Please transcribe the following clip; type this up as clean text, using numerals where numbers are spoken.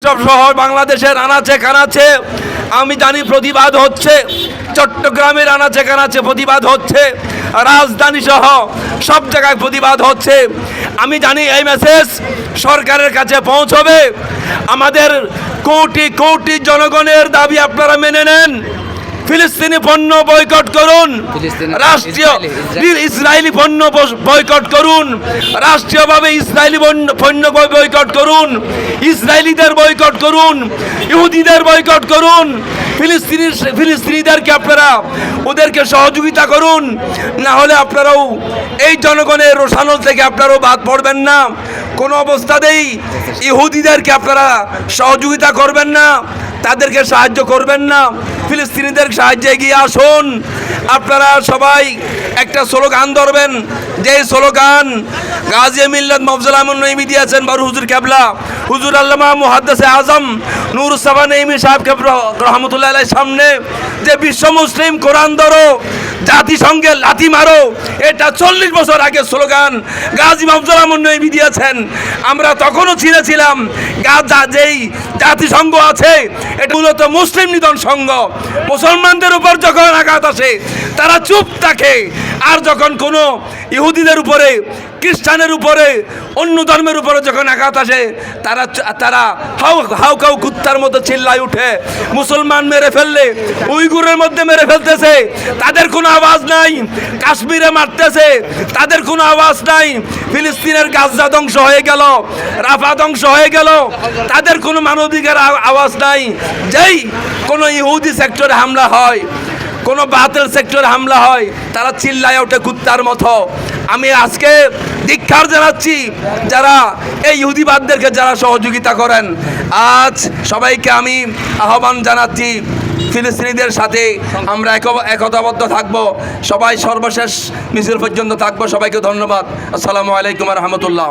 সহ বাংলাদেশের আনাচে কানাচে আমি জানি প্রতিবাদ হচ্ছে, চট্টগ্রামের আনাচে কানাচে প্রতিবাদ হচ্ছে, রাজধানী সহ সব জায়গায় প্রতিবাদ হচ্ছে। আমি জানি এই মেসেজ সরকারের কাছে পৌঁছবে। আমাদের কোটি কোটি জনগণের দাবি আপনারা মেনে নেন। ফিলিস্তিনি পণ্য বয়কট করুন, রাষ্ট্রীয় ইসরায়েলি পণ্য বয়কট করুন, রাষ্ট্রীয়ভাবে ইসরায়েলি পণ্য বয়কট করুন, ইসরায়েলিদের বয়কট করুন, ইহুদিদের বয়কট করুন, ফিলিস্তিনিদেরকে আপনারা ওদেরকে সহযোগিতা করুন। না হলে আপনারাও এই জনগণের রোষানল থেকে আপনারাও বাদ পড়বেন না। কোনো অবস্থাতেই ইহুদিদেরকে আপনারা সহযোগিতা করবেন না, তাদেরকে সাহায্য করবেন না। ফিলিস্তিনিদের সাহায্যে এগিয়ে আসুন। আপনারা সবাই একটা স্লোগান ধরবেন, যে স্লোগান গাজী মিল্লাত মফজল আহমদ নঈমী দিয়েছেন বড় হুজুর কেবলা, হুজুর আল্লামা মুহাদ্দিস আজম নুরুজ্জামান নঈমী সাহেব রহমতুল্লাহ আলাইহির সামনে, যে বিশ্ব মুসলিম কোরআন ধরো, জাতিসংঘে লাথি মারো, এটা 40 বছর আগে স্লোগান গাজী মফজল আহমদ নঈমী দিয়েছেন। আমরা তখনও ছিলাম যেই জাতিসংঘ আছে এটা মূলত মুসলিম নিধন সংঘ। মুসলমানদের উপর যখন আঘাত আসে তারা চুপ থাকে, আর যখন কোনো ইহুদিদের উপরে, খ্রিস্টানের উপরে, অন্য ধর্মের উপরে যখন আঘাত আসে তারা হাউ কুত্তার মতো চিল্লায় উঠে। মুসলমান মেরে ফেললে, উইগুরের মধ্যে মেরে ফেলতেছে, তাদের কোনো আওয়াজ নাই। কাশ্মীরে মারতেছে, তাদের কোনো আওয়াজ নাই। ফিলিস্তিনের গাজা ধ্বংস হয়ে গেল, রাফা ধ্বংস হয়ে গেল, তাদের কোনো মানবাধিকার আওয়াজ নাই। যেই কোনো ইহুদি সেক্টরে হামলা হয়, কোনো বাতিল সেক্টরে হামলা হয়, তারা চিল্লায় ওঠে কুত্তার মতো। আমি আজকে ধিক্কার জানাচ্ছি যারা এই ইহুদিবাদদেরকে যারা সহযোগিতা করেন। আজ সবাইকে আমি আহ্বান জানাচ্ছি, ফিলিস্তিনিদের সাথে আমরা একতাবদ্ধ থাকব। সবাই সর্বশেষ মিছিল পর্যন্ত থাকবো। সবাইকে ধন্যবাদ। আসসালামু আলাইকুম রহমতুল্লাহ।